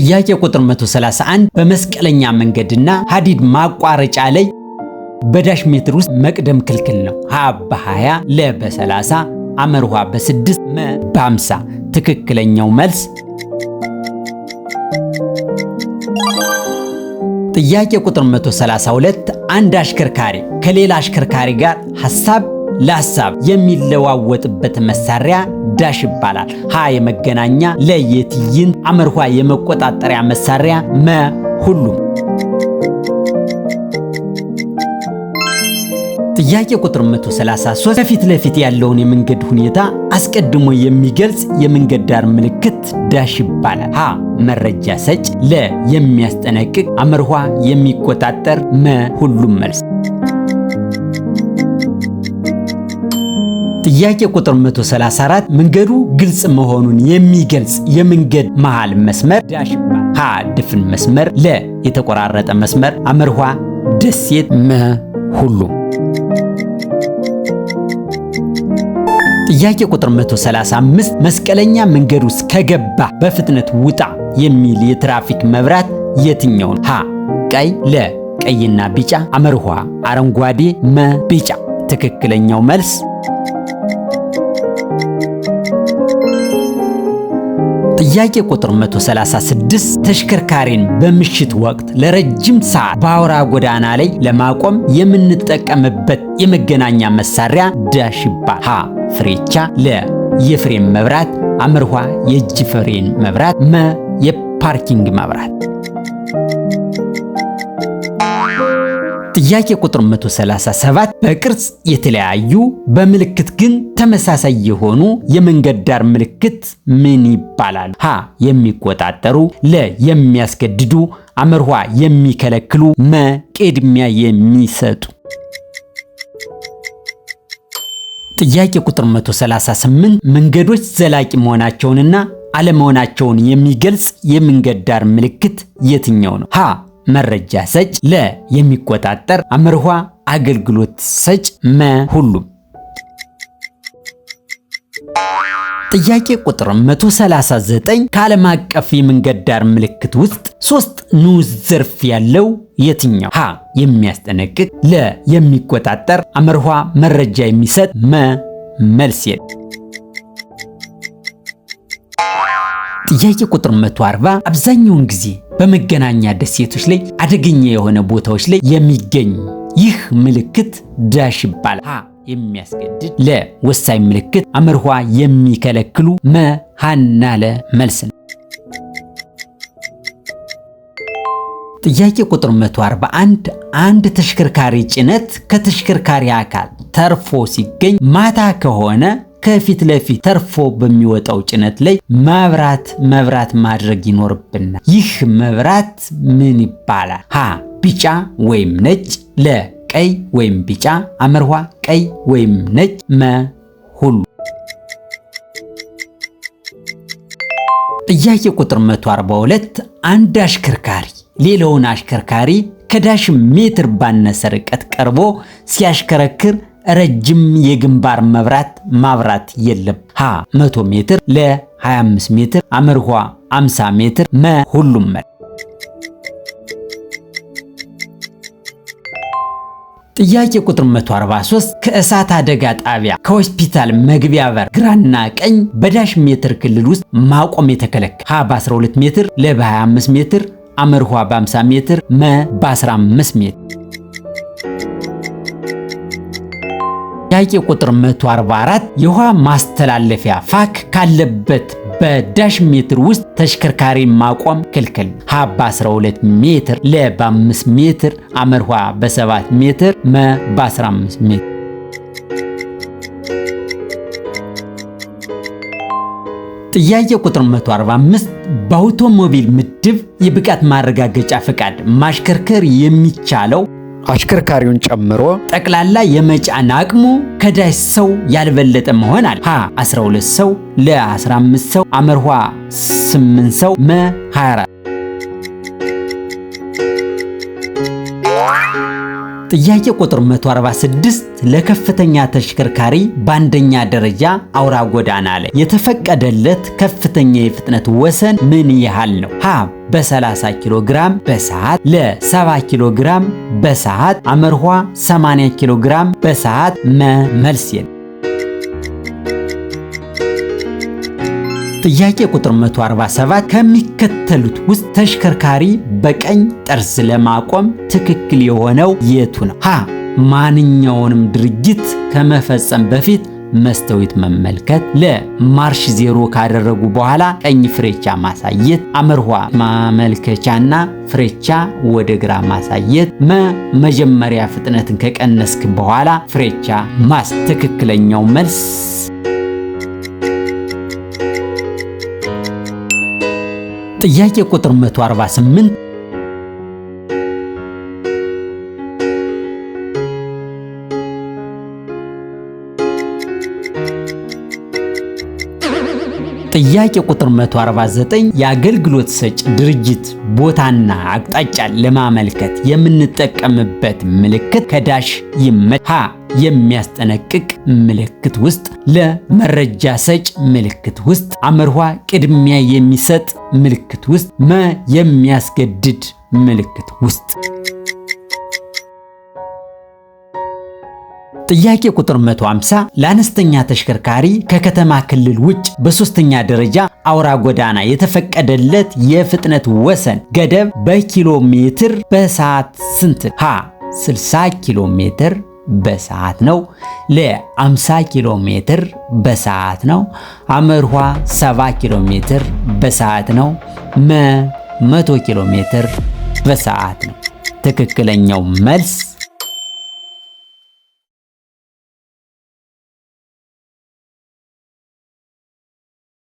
ጥያቄ ቁጥር 131 በመስቀለኛ መንገድና ሐዲድ ማቋረጫ ላይ በዳሽ ሜትር ውስጥ መቅደም ክልክል ነው። ሀ በ20 ለ በ30 አመርሃ በ6 መ በ50 ትክክለኛው መልስ ጥያቄ ቁጥር 132 አንድ አሽከርካሪ ከሌላ አሽከርካሪ ጋር ሐሳብ ለሐሳብ የሚለዋወጥበት መሳሪያ ዳሽ ይባላል። ሀ የመገናኛ ለ የትዕይንት አመርሃ የመቆጣጠሪያ መሳሪያ መ ሁሉም። ጥያቄ ቁጥር 133 ከፊት ለፊት ያለውን የመንገድ ሁኔታ አስቀድሞ የሚገልጽ የመንገድ ዳር ምልክት ዳሽ ይባላል። ሀ መረጃ ሰጭ ለ የሚያስጠነቅቅ አመርሃ የሚቆጣጠር መ ሁሉም መልስ። ጥያቄ ቁጥር 134 መንገዱ ግልጽ መሆኑን የሚገልጽ የመንገድ መሃል መስመር ዳሽ ይባላል። ሀ ድፍን መስመር ለ የተቆራረጠ መስመር አመርሃ ደሴት መ ሁሉም። ጥያቄ ቁጥር 135 መስቀለኛ መንገድ ውስጥ ከገባ በፍጥነት ውጣ የሚል የትራፊክ መብራት የትኛው ነው? ሀ ቀይ ለ ቀይና ቢጫ አመርሃ አረንጓዴ መ ቢጫ ትክክለኛው መልስ ጥያቄ ቁጥር 136 ተሽከርካሪን በምሽት ወቅት ለረጅም ሰዓት በአውራ ጎዳና ላይ ለማቆም የምንጠቀምበት የመገናኛ መሳሪያ ዳሽ ይባላል። ሀ ፍሬቻ ለ የፍሬም መብራት አመርሃ የእጅ ፍሬን መብራት መ የፓርኪንግ መብራት። ጥያቄ ቁጥር 137 በቅርጽ የተለያዩ በምልክት ግን ተመሳሳይ የሆኑ የመንገድ ዳር ምልክት ምን ይባላል? ሀ የሚቆጣጠሩ ለ የሚያስገድዱ አመርሃ የሚከለክሉ መ ቅድሚያ የሚሰጡ። ጥያቄ ቁጥር 138 መንገዶች ዘላቂ መሆናቸውንና አለመሆናቸውን የሚገልጽ የመንገድ ዳር ምልክት የትኛው ነው? ሀ መረጃ ሰጭ ለ የሚቆጣጠር አመርሃ አገልግሎት ሰጭ መ ሁሉም። ጥያቄ ቁጥር 139 ከዓለም አቀፍ የመንገድ ዳር ምልክት ውስጥ 3 ንዑስ ዘርፍ ያለው የትኛው? ሀ የሚያስጠነቅቅ ለ የሚቆጣጠር አመርሃ መረጃ የሚሰጥ መ መልስ የለ። ጥያቄ ቁጥር 140 አብዛኛውን ጊዜ በመገናኛ ደሴቶች ላይ አደገኛ የሆነ ቦታዎች ላይ የሚገኝ ይህ ምልክት ዳሽ ይባላል። ሀ የሚያስገድድ ለ ወሳኝ ምልክት አመርሃ የሚከለክሉ መ ሀና ለ መልስ ነው። ጥያቄ ቁጥር 141 አንድ ተሽከርካሪ ጭነት ከተሽከርካሪ አካል ተርፎ ሲገኝ ማታ ከሆነ ከፊት ለፊት ተርፎ በሚወጣው ጭነት ላይ መብራት ማድረግ ይኖርብናል። ይህ መብራት ምን ይባላል? ሀ ቢጫ ወይም ነጭ ለ ቀይ ወይም ቢጫ አመርሃ ቀይ ወይም ነጭ መ ሁሉ። ጥያቄ ቁጥር 142 አንድ አሽከርካሪ ሌላውን አሽከርካሪ ከዳሽ ሜትር ባነሰ ርቀት ቀርቦ ሲያሽከረክር ረጅም የግንባር መብራት ማብራት የለም። ሀ 100 ሜትር ለ 25 ሜትር አመርሃ 50 ሜትር መ ሁሉም መልስ። ጥያቄ ቁጥር 143 ከእሳት አደጋ ጣቢያ ከሆስፒታል መግቢያ በር ግራና ቀኝ በዳሽ ሜትር ክልል ውስጥ ማቆም የተከለከለ ሀ በ12 ሜትር ለ በ25 ሜትር አመርሃ በ50 ሜትር መ በ15 ሜትር። ጥያቄ ቁጥር 144 የውሃ ማስተላለፊያ ፋክ ካለበት በዳሽ ሜትር ውስጥ ተሽከርካሪ ማቆም ክልክል። ሀ በ12 ሜትር ለ በ5 ሜትር አመርሃ በ7 ሜትር መ በ15 ሜትር። ጥያቄ ቁጥር 145 በአውቶሞቢል ምድብ የብቃት ማረጋገጫ ፈቃድ ማሽከርከር የሚቻለው አሽከርካሪውን ጨምሮ ጠቅላላ የመጫን አቅሙ ከዳሽ ሰው ያልበለጠ መሆን አለ። ሀ 12 ሰው ለ 15 ሰው አመርሃ 8 ሰው መ 24። ጥያቄ ቁጥር 146 ለከፍተኛ ተሽከርካሪ በአንደኛ ደረጃ አውራ ጎዳና ላይ የተፈቀደለት ከፍተኛ የፍጥነት ወሰን ምን ያህል ነው? ሀ በ30 ኪሎ ግራም በሰዓት ለ70 ኪሎ ግራም በሰዓት አመርሖ 80 ኪሎ ግራም በሰዓት መልስ የለም። ጥያቄ ቁጥር 147 ከሚከተሉት ውስጥ ተሽከርካሪ በቀኝ ጠርዝ ለማቆም ትክክል የሆነው የቱ ነው? ሀ ማንኛውንም ድርጊት ከመፈጸም በፊት መስታወት መመልከት፣ ለ ማርሽ ዜሮ ካደረጉ በኋላ ቀኝ ፍሬቻ ማሳየት፣ አመርሖ ማመልከቻና ፍሬቻ ወደ ግራ ማሳየት፣ መጀመሪያ ፍጥነትን ከቀነስክ በኋላ ፍሬቻ ትክክለኛው መልስ ጥያቄ ቁጥር 148 ጥያቄ ቁጥር 149 የአገልግሎት ሰጪ ድርጅት ቦታና አቅጣጫን ለማመልከት የምንጠቀምበት ምልክት ከዳሽ ሀ የሚያስጠነቅቅ ምልክት ውስጥ፣ ለመረጃ ሰጭ ምልክት ውስጥ፣ አመርሖ ቅድሚያ የሚሰጥ ምልክት ውስጥ፣ የሚያስገድድ ምልክት ውስጥ። ጥያቄ ቁጥር 150 ለአነስተኛ ተሽከርካሪ ከከተማ ክልል ውጭ በሶስተኛ ደረጃ አውራ ጎዳና የተፈቀደለት የፍጥነት ወሰን ገደብ በኪሎ ሜትር በሰዓት ስንት? ሀ 60 ኪሎ ሜትር በሰዓት ነው፣ ለ50 ኪሎ ሜትር በሰዓት ነው፣ አመርሖ 70 ኪሎ ሜትር በሰዓት ነው፣ 100 ኪሎ ሜትር በሰዓት ነው። ትክክለኛው መልስ